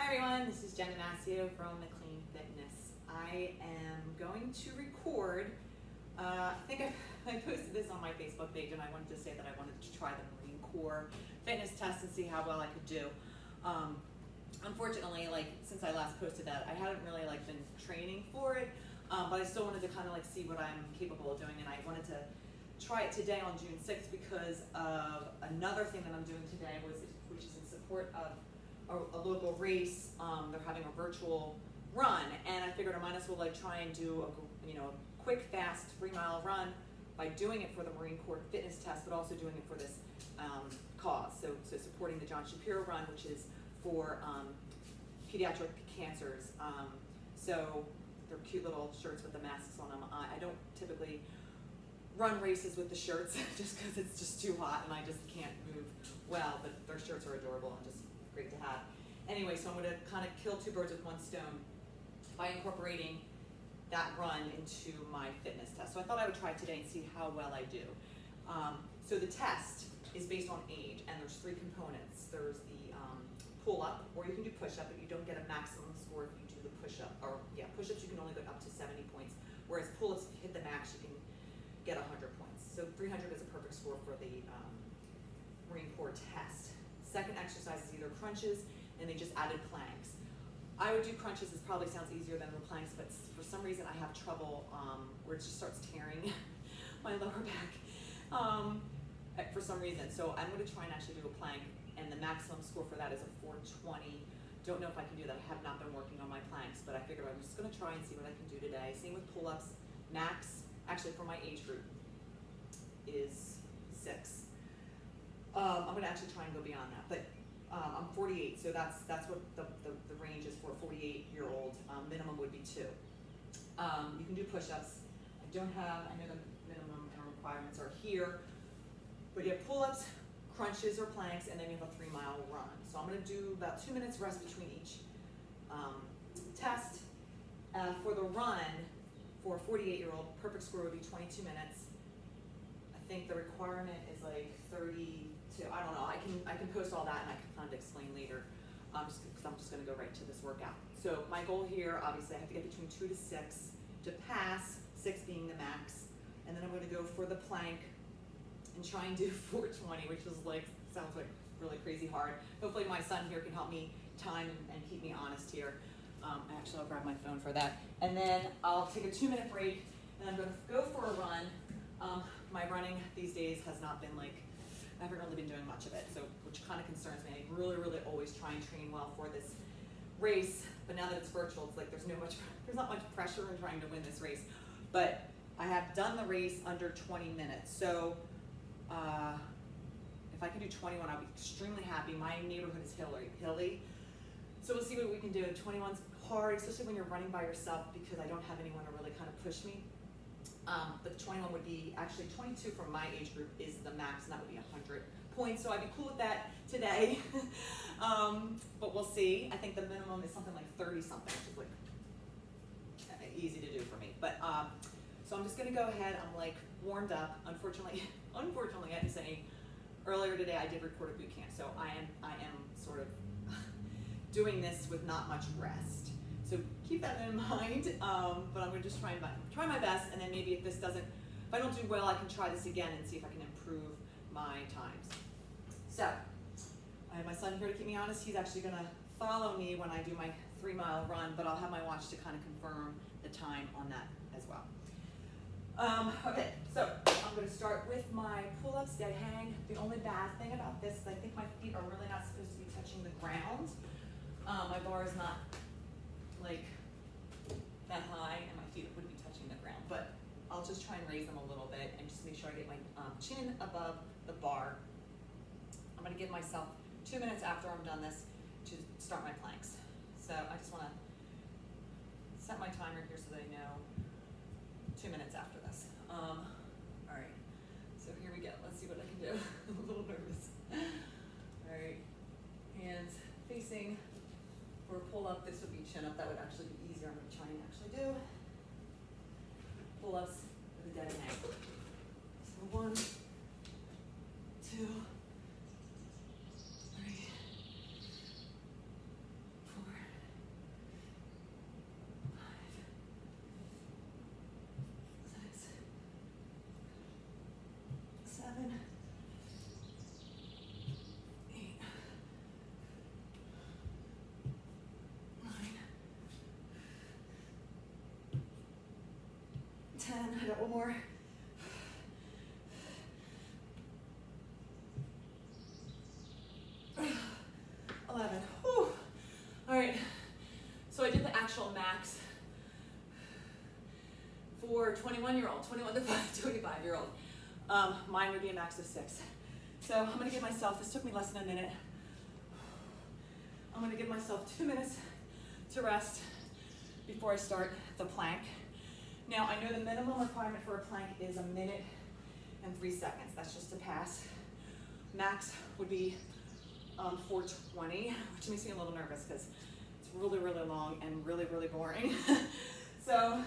Hi everyone, this is Jen Damasio from McLean Fitness. I am going to record, I think I posted this on my Facebook page and I wanted to say that I wanted to try the Marine Corps fitness test and see how well I could do. Unfortunately, since I last posted that, I haven't really been training for it, but I still wanted to kind of see what I'm capable of doing, and I wanted to try it today on June 6th because of another thing that I'm doing today, which is in support of a local race. They're having a virtual run, and I figured I might as well try and do a quick, fast 3-mile run by doing it for the Marine Corps fitness test, but also doing it for this cause. So supporting the John Shapiro Run, which is for pediatric cancers. So they're cute little shirts with the masks on them. I don't typically run races with the shirts just because it's just too hot and I just can't move well, but their shirts are adorable and just great to have. Anyway, so I'm going to kind of kill two birds with one stone by incorporating that run into my fitness test. So I thought I would try it today and see how well I do. So the test is based on age, and there's 3 components. There's the pull-up, or you can do push-up, but you don't get a maximum score if you do the push-up. Or push-ups you can only go up to 70 points, whereas pull-ups, if you hit the max, you can get 100 points. So 300 is a perfect score for the Marine Corps test. Second exercise is either crunches, and they just added planks. I would do crunches. It probably sounds easier than the planks, but for some reason I have trouble where it just starts tearing my lower back for some reason. So I'm going to try and actually do a plank, and the maximum score for that is a 420. Don't know if I can do that. I have not been working on my planks, but I figured I'm just going to try and see what I can do today. Same with pull-ups. Max, actually for my age group, is 6. I'm going to actually try and go beyond that, but I'm 48, so that's what the range is for a 48-year-old. Minimum would be 2. You can do push-ups. I know the minimum and requirements are here, but you have pull-ups, crunches or planks, and then you have a 3-mile run. So I'm going to do about 2 minutes rest between each test. For the run, for a 48-year-old, perfect score would be 22 minutes. I think the requirement is 32. I don't know. I can post all that and I can kind of explain later. I'm just going to go right to this workout. So my goal here, obviously, I have to get between 2 to 6 to pass, 6 being the max, and then I'm going to go for the plank and try and do 420, which is sounds really crazy hard. Hopefully my son here can help me time and keep me honest here. Actually, I'll grab my phone for that. And then I'll take a 2-minute break, and I'm going to go for a run. My running these days has not been I haven't really been doing much of it, so which kind of concerns me. I really always try and train well for this race, but now that it's virtual, it's there's not much pressure in trying to win this race. But I have done the race under 20 minutes, so if I can do 21, I'll be extremely happy. My neighborhood is hilly, so we'll see what we can do. 21's hard, especially when you're running by yourself, because I don't have anyone to really kind of push me. But 21 would be, actually 22 from my age group is the max, and that would be 100 points. So I'd be cool with that today. But we'll see. I think the minimum is something like 30 something, which is easy to do for me. But so I'm just gonna go ahead. I'm warmed up. Unfortunately, I have to say, earlier today I did record a boot camp, so I am sort of doing this with not much rest. So keep that in mind, but I'm going to just try my best, and then maybe if I don't do well, I can try this again and see if I can improve my times. So I have my son here to keep me honest. He's actually going to follow me when I do my 3-mile run, but I'll have my watch to kind of confirm the time on that as well. Okay, so I'm going to start with my pull-ups, dead hang. The only bad thing about this is I think my feet are really not supposed to be touching the ground. My bar is not that high, and my feet wouldn't be touching the ground, but I'll just try and raise them a little bit and just make sure I get my chin above the bar. I'm going to give myself 2 minutes after I'm done this to start my planks. So I just want to set my timer here so that I know 2 minutes after this. All right, so here we go. Let's see what I can do. I'm a little nervous. All right, hands facing. For a pull-up, this would be chin-up. That would actually be easier. I'm going to try and actually do pull-ups with a dead hang. So 1, 2, 3, 4, 7, 8, 9, 10. I got one more. 11. Whew. All right. So I did the actual max for 21-year-old, 21 to 25-year-old. Mine would be a max of 6. So I'm gonna give myself, this took me less than a minute. I'm gonna give myself 2 minutes to rest before I start the plank. Now I know the minimum requirement for a plank is 1 minute and 3 seconds. That's just to pass. Max would be 4:20, which makes me a little nervous because it's really, really long and really, really boring. So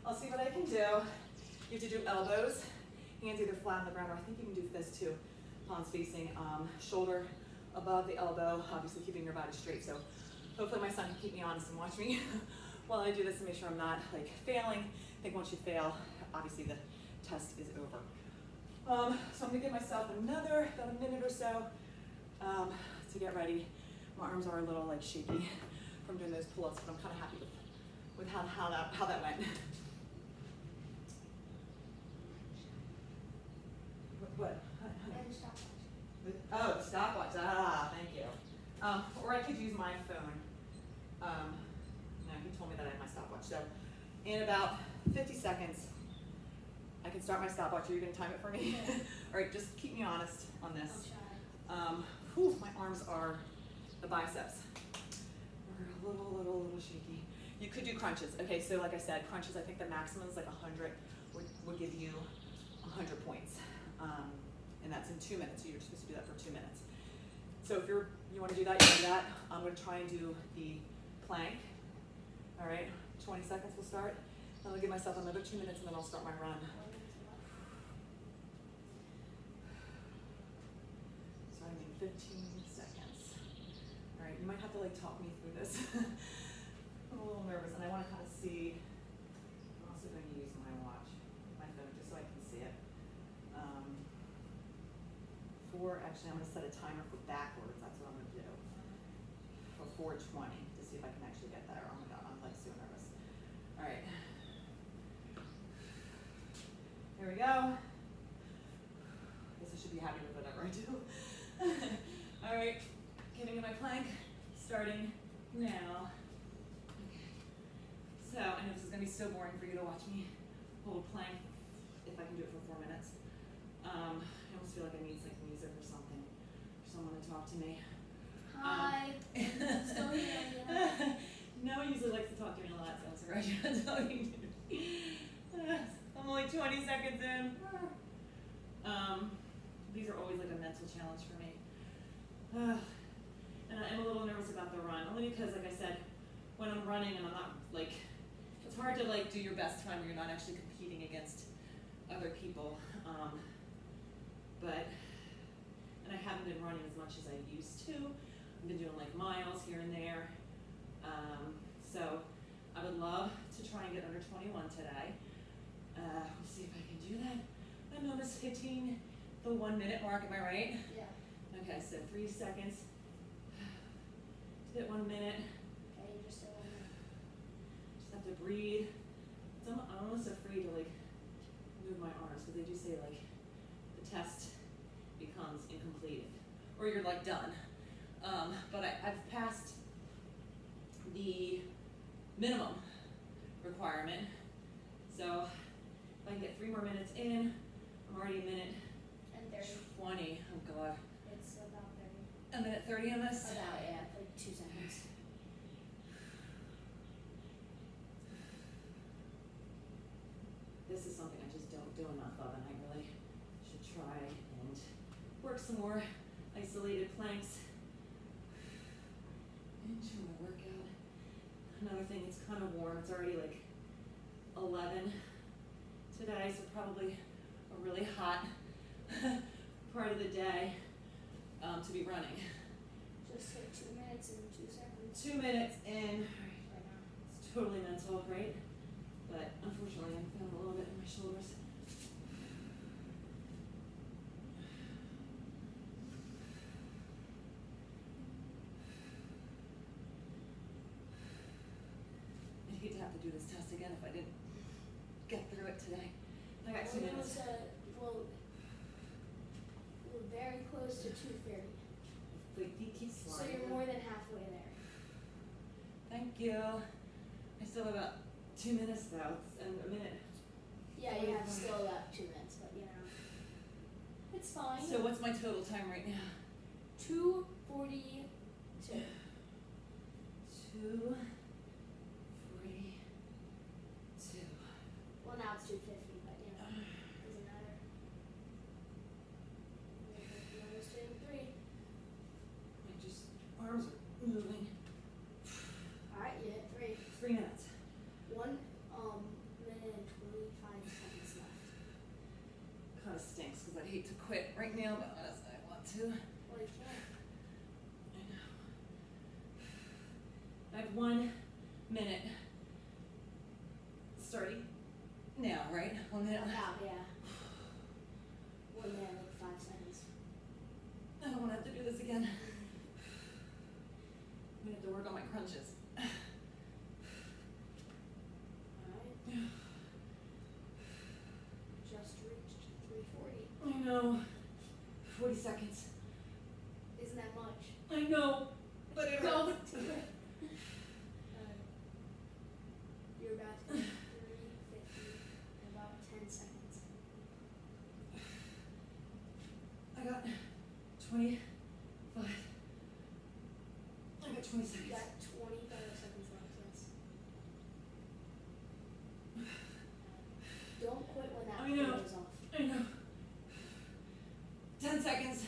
I'll see what I can do. You have to do elbows, hands either flat on the ground, or I think you can do fists too. Palms facing, shoulder above the elbow, obviously keeping your body straight. So hopefully my son can keep me honest and watch me while I do this and make sure I'm not like failing. I think once you fail, obviously the test is over. So I'm gonna give myself another, about a minute or so to get ready. My arms are a little like shaky from doing those pull-ups, but I'm kind of happy with how that went. What? Oh, stopwatch. Ah, thank you. Or I could use my phone. No, he told me that I had my stopwatch. So in about 50 seconds, I can start my stopwatch. Are you going to time it for me? All right, just keep me honest on this. My arms are, the biceps are a little shaky. You could do crunches. Okay, so like I said, crunches, I think the maximum is like 100, would give you 100 points. And that's in 2 minutes, so you're supposed to do that for 2 minutes. So if you want to do that, you do that. I'm going to try and do the plank. All right, 20 seconds we'll start. I'm going to give myself another 2 minutes and then I'll start my run. Starting in 15 seconds. All right, you might have to like talk me through this. I'm a little nervous and I want to kind of see. I'm also going to use my watch, my phone, just so I can see it. Actually, I'm going to set a timer for backwards. That's what I'm going to do. For 4:20 to see if I can actually get there. Oh my God, I'm like so nervous. All right. Here we go. I guess I should be happy with whatever I do. All right, getting in my plank, starting now. Okay. So I know this is going to be so boring for you to watch me hold plank if I can do it for 4 minutes. I almost feel like I need like music or something, for someone to talk to me. Hi. Still here. No one usually likes to talk to me a lot, so I'm surprised you're not talking to me. I'm only 20 seconds in. These are always like a mental challenge for me. And I'm a little nervous about the run, only because, like I said, when I'm running and I'm not like, it's hard to like do your best time when you're not actually competing against other people. And I haven't been running as much as I used to. I've been doing like miles here and there. So I would love to try and get under 21 today. We'll see if I can do that. I'm almost hitting the 1 minute mark, am I right? Yeah. Okay, so 3 seconds to hit 1 minute. Okay, just a minute. Just have to breathe. I'm almost afraid to like move my arms because they do say like the test becomes incomplete or you're like done. But I've passed the minimum requirement. So if I can get 3 more minutes in, I'm already a minute And 30. 20. Oh God. It's about 30. A minute 30 on this? About, yeah, like 2 seconds. This is something I just don't do enough of, and I really should try and work some more isolated planks into my workout. Another thing, it's kind of warm. It's already like 11 today, so probably a really hot part of the day to be running. Just like 2 minutes and 2 seconds. 2 minutes in. Right now. It's totally mental, right? But unfortunately, I'm feeling a little bit in my shoulders. do this test again if I didn't get through it today. I got 2 minutes. We're very close to 2:30. Wait, feet keep So sliding. you're more than halfway there. Thank you. I still have about 2 minutes though, and a minute. Yeah, you have still about 2 minutes, but you know. It's fine. So what's my total time right now? 2:42. 2:42. Well, now it's 2:50, but you know, doesn't matter. Minus 2, 3. My just arms are moving. Alright, you hit 3. 3 minutes. 1 minute and 25 seconds left. Kind of stinks because I hate to quit right now, but honestly, I want to. Well, you can't. I know. I have 1 minute. Starting now, right? 1 minute left. Wow, yeah. 1 minute, like 5 seconds. I don't want to have to do this again. I'm gonna have to work on my crunches. Alright. Just reached 3:40. I know. 40 seconds. Isn't that much? I know, but it Go. hurts. You're about to hit 3:50 in about 10 seconds. I got 25. I got 20 You seconds. got 25 seconds left, yes. Don't quit when that I know. goes off. I know. 10 seconds.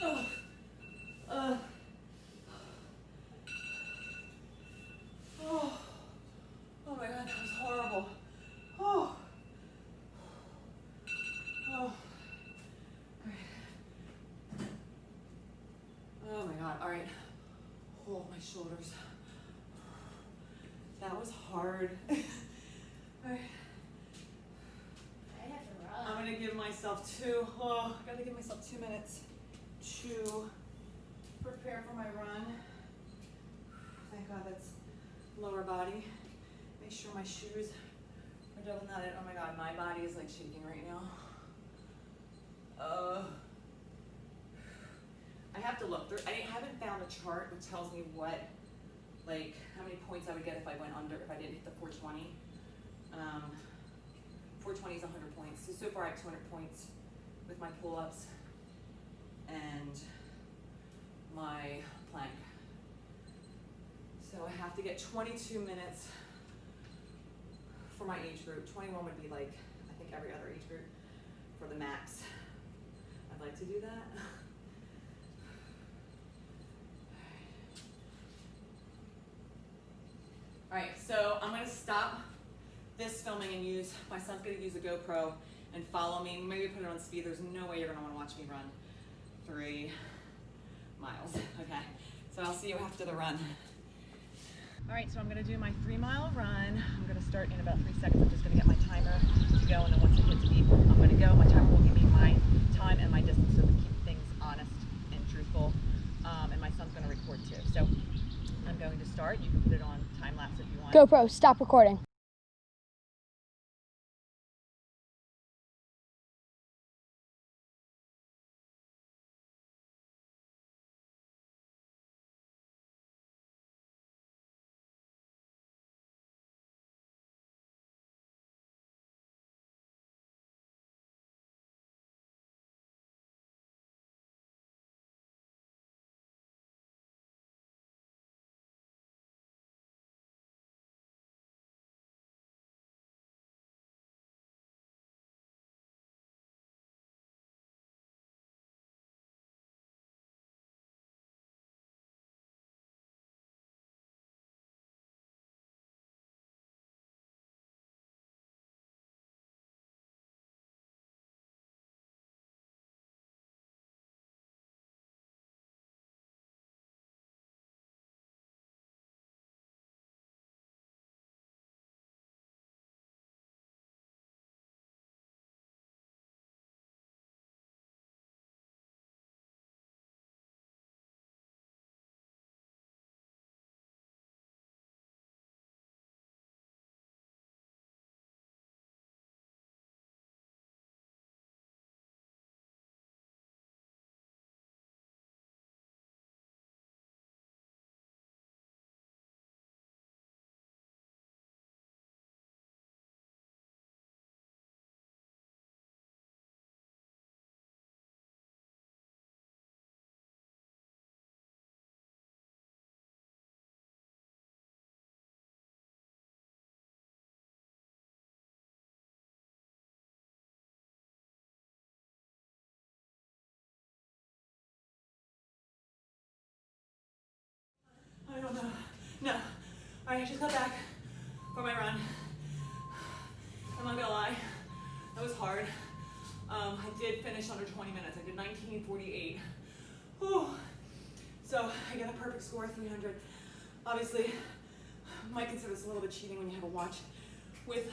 Oh. Oh. Oh my God, that was horrible. Oh. Oh. Oh my God, all right. Hold my shoulders. That was hard. All right. I have to run. I'm gonna give myself I gotta give myself 2 minutes to prepare for my run. Thank God that's lower body. Make sure my shoes are double knotted. Oh my God, my body is like shaking right now. I have to look through. I haven't found a chart which tells me what, like, how many points I would get if I went under, if I didn't hit the 420. 420 is 100 points. So far I have 200 points with my pull-ups and my plank. So I have to get 22 minutes for my age group. 21 would be like, I think every other age group for the max. I'd like to do that. All right, so I'm gonna stop this filming and my son's gonna use a GoPro and follow me. Maybe put it on speed. There's no way you're gonna wanna watch me run 3 miles, okay? So I'll see you after the run. All right, so I'm gonna do my 3-mile run. I'm gonna start in about 3 seconds. I'm just gonna get my timer to go, and then once it hits beep, I'm gonna go. My timer will give me my time and my distance so we keep things honest and truthful. And my son's gonna record too. So I'm going to start. You can put it on time lapse if you want. GoPro, stop recording. no, no. All right, I just got back from my run. I'm not gonna lie, that was hard. I did finish under 20 minutes. I did 19:48. Whew. So I get a perfect score, 300. Obviously, you might consider this a little bit cheating when you have a watch with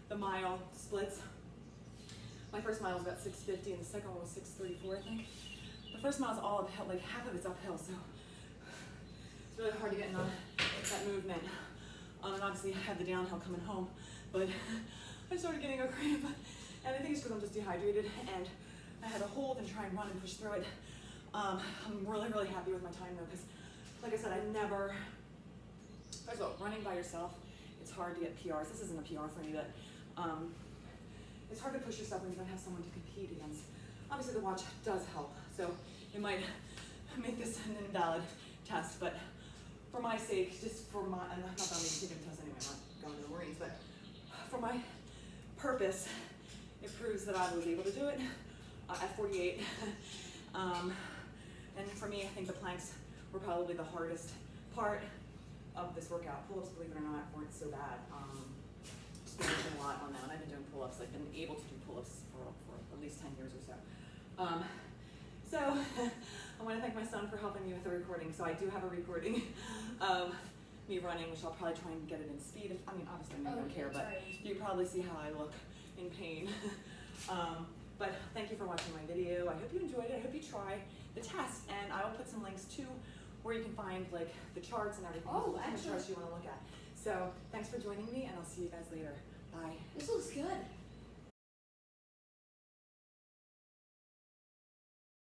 the mile splits. My first mile was about 6:50 and the second one was 6:34, I think. The first mile is all uphill, like half of it's uphill, so it's really hard to get in that movement. And obviously I had the downhill coming home, but I started getting a cramp. And I think it's because I'm just dehydrated and I had to hold and try and run and push through it. I'm really, really happy with my time though, because like I said, I never, first of all, running by yourself, it's hard to get PRs. This isn't a PR for me, but it's hard to push yourself when you don't have someone to compete against. Obviously the watch does help, so it might make this an invalid test, but for my sake, just for my, and not that I'm even taking a test anyway, I'm not going to the Marines, but for my purpose, it proves that I was able to do it at 48. And for me, I think the planks were probably the hardest part of this workout. Pull-ups, believe it or not, weren't so bad. Just been working a lot on that, and I've been doing pull-ups, like been able to do pull-ups for at least 10 years or so. So I want to thank my son for helping me with the recording. So I do have a recording of me running, which I'll probably try and get it in speed. I mean, obviously I don't care, but you probably see how I look in pain. But thank you for watching my video. I hope you enjoyed it. I hope you try the test, and I will put some links to where you can find like the charts and everything. Oh, the excellent. charts you want to look at. So thanks for joining me, and I'll see you guys later. Bye. This looks good.